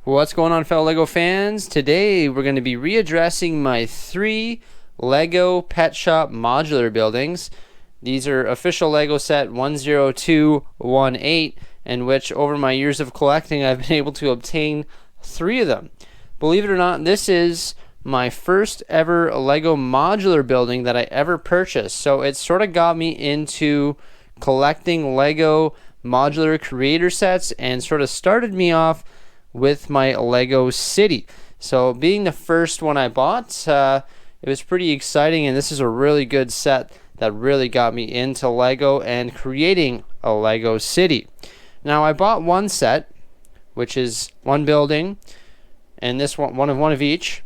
What's going on, fellow LEGO fans? Today we're going to be readdressing my 3 LEGO Pet Shop modular buildings. These are official LEGO set 10218, in which over my years of collecting I've been able to obtain 3 of them. Believe it or not, this is my first ever LEGO modular building that I ever purchased. So it sort of got me into collecting LEGO modular creator sets and sort of started me off with my Lego City. So being the first one I bought, it was pretty exciting, and this is a really good set that really got me into Lego and creating a Lego City. Now I bought one set, which is one building, and this one of each,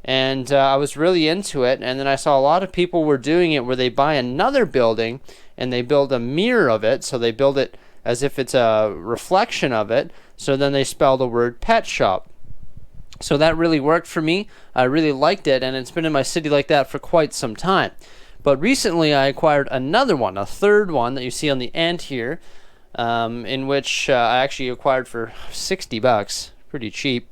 and I was really into it. And then I saw a lot of people were doing it where they buy another building and they build a mirror of it, so they build it as if it's a reflection of it, so then they spell the word pet shop. So that really worked for me. I really liked it, and it's been in my city like that for quite some time. But recently I acquired another one, a third one that you see on the end here, in which I actually acquired for $60, pretty cheap.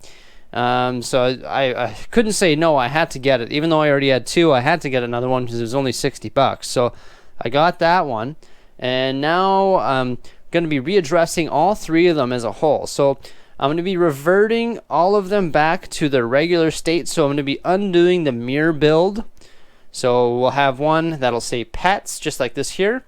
So I couldn't say no. I had to get it. Even though I already had 2, I had to get another one because it was only $60. So I got that one, and now I'm going to be readdressing all 3 of them as a whole. So I'm going to be reverting all of them back to their regular state. So I'm going to be undoing the mirror build. So we'll have one that'll say pets, just like this here.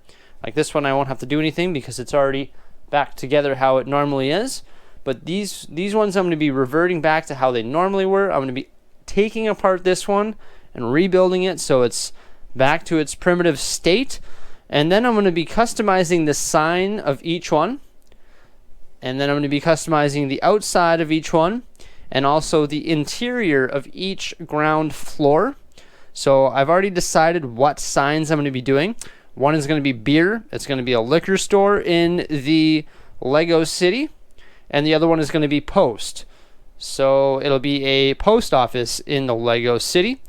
Like this one I won't have to do anything because it's already back together how it normally is. But these ones I'm going to be reverting back to how they normally were. I'm going to be taking apart this one and rebuilding it so it's back to its primitive state. And then I'm going to be customizing the sign of each one. And then I'm going to be customizing the outside of each one, and also the interior of each ground floor. So I've already decided what signs I'm going to be doing. One is going to be beer. It's going to be a liquor store in the Lego City. And the other one is going to be post. So it'll be a post office in the Lego City,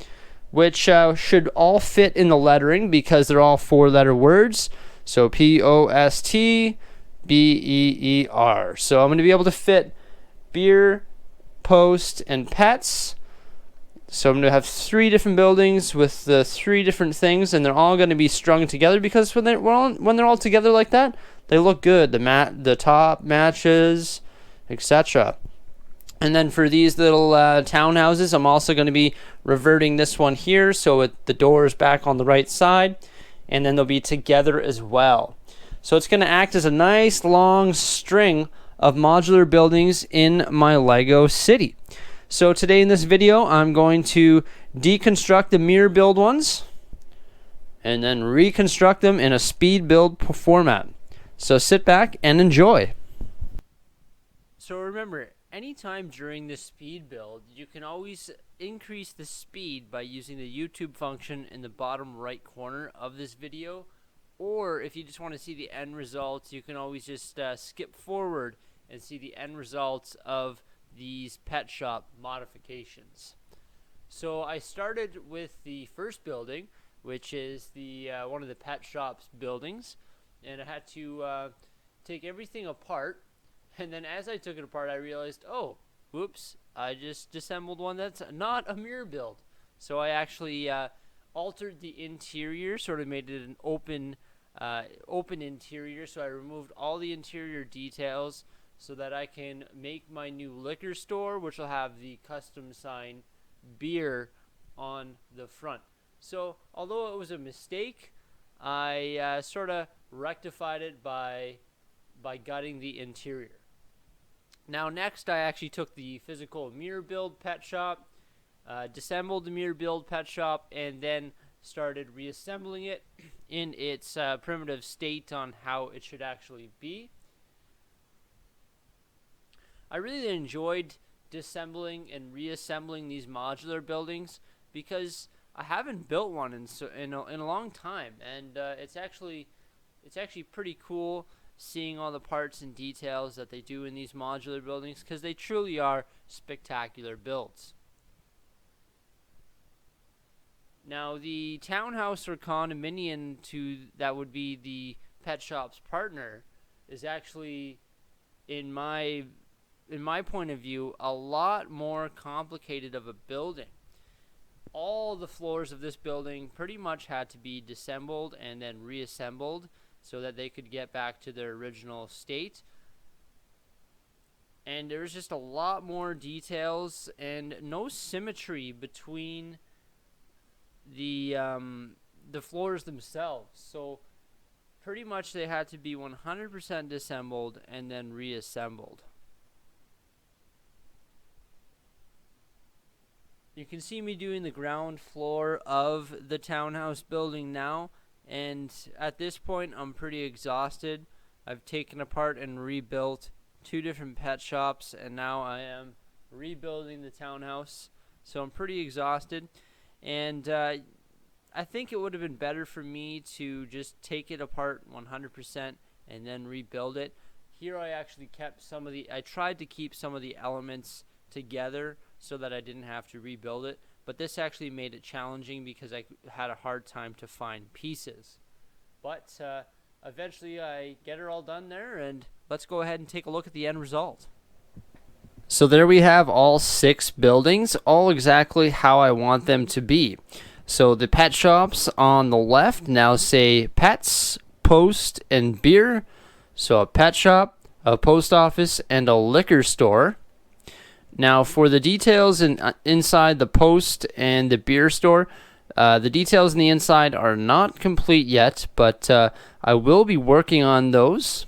which should all fit in the lettering because they're all 4-letter words. So POSTBEER. So I'm going to be able to fit beer, post, and pets. So I'm going to have 3 different buildings with the 3 different things, and they're all going to be strung together because when they're all together like that, they look good. The top matches, etc. And then for these little townhouses, I'm also going to be reverting this one here so the door is back on the right side, and then they'll be together as well. So it's going to act as a nice long string of modular buildings in my Lego City. So today in this video, I'm going to deconstruct the mirror build ones and then reconstruct them in a speed build format. So sit back and enjoy. So remember, anytime during the speed build, you can always increase the speed by using the YouTube function in the bottom right corner of this video. Or if you just want to see the end results, you can always just skip forward and see the end results of these pet shop modifications. So I started with the first building, which is the one of the pet shop's buildings, and I had to take everything apart. And then as I took it apart, I realized, oh, whoops, I just disassembled one that's not a mirror build. So I actually altered the interior, sort of made it an open interior. So I removed all the interior details so that I can make my new liquor store, which will have the custom sign beer on the front. So although it was a mistake, I sort of rectified it by gutting the interior. Now next, I actually took the physical mirror build pet shop, disassembled the mirror build pet shop, and then started reassembling it in its primitive state on how it should actually be. I really enjoyed disassembling and reassembling these modular buildings because I haven't built one in a long time, and it's actually pretty cool seeing all the parts and details that they do in these modular buildings because they truly are spectacular builds. Now the townhouse or condominium that would be the pet shop's partner is actually in my in my point of view, a lot more complicated of a building. All the floors of this building pretty much had to be disassembled and then reassembled so that they could get back to their original state. And there's just a lot more details and no symmetry between the floors themselves. So pretty much they had to be 100% disassembled and then reassembled. You can see me doing the ground floor of the townhouse building now, and at this point I'm pretty exhausted. I've taken apart and rebuilt 2 different pet shops, and now I am rebuilding the townhouse, so I'm pretty exhausted. And I think it would have been better for me to just take it apart 100% and then rebuild it. Here I actually kept I tried to keep some of the elements together so that I didn't have to rebuild it, but this actually made it challenging because I had a hard time to find pieces. But eventually I get it all done there, and let's go ahead and take a look at the end result. So there we have all 6 buildings, all exactly how I want them to be. So the pet shops on the left now say pets, post, and beer. So a pet shop, a post office, and a liquor store. Now for the details inside the post and the beer store, the details in the inside are not complete yet, but I will be working on those.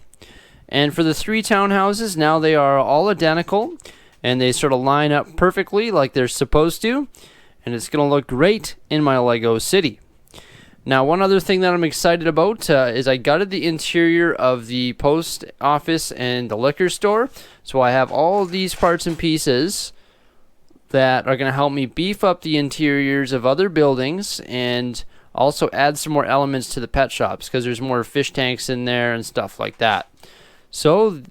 And for the 3 townhouses, now they are all identical, and they sort of line up perfectly like they're supposed to, and it's going to look great in my Lego city. Now, one other thing that I'm excited about is I gutted the interior of the post office and the liquor store. So I have all these parts and pieces that are going to help me beef up the interiors of other buildings and also add some more elements to the pet shops because there's more fish tanks in there and stuff like that. So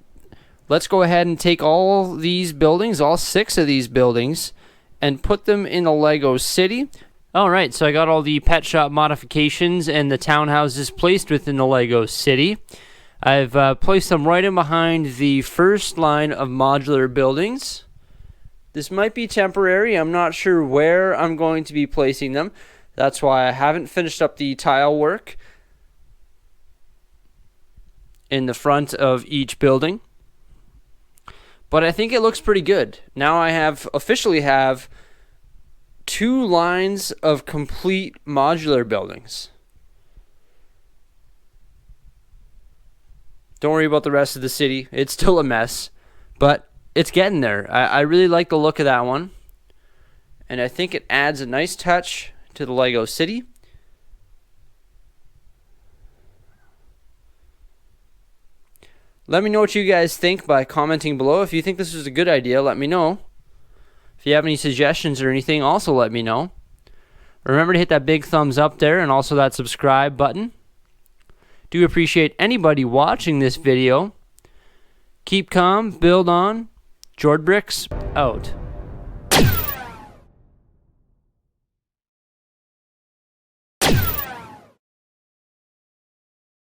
let's go ahead and take all these buildings, all 6 of these buildings, and put them in the Lego city. Alright, so I got all the pet shop modifications and the townhouses placed within the Lego city. I've placed them right in behind the first line of modular buildings. This might be temporary. I'm not sure where I'm going to be placing them. That's why I haven't finished up the tile work in the front of each building. But I think it looks pretty good. Now I officially have 2 lines of complete modular buildings. Don't worry about the rest of the city. It's still a mess, but it's getting there. I really like the look of that one, and I think it adds a nice touch to the Lego city. Let me know what you guys think by commenting below. If you think this is a good idea, let me know. If you have any suggestions or anything, also let me know. Remember to hit that big thumbs up there and also that subscribe button. Do appreciate anybody watching this video. Keep calm, build on. Jord Bricks, out.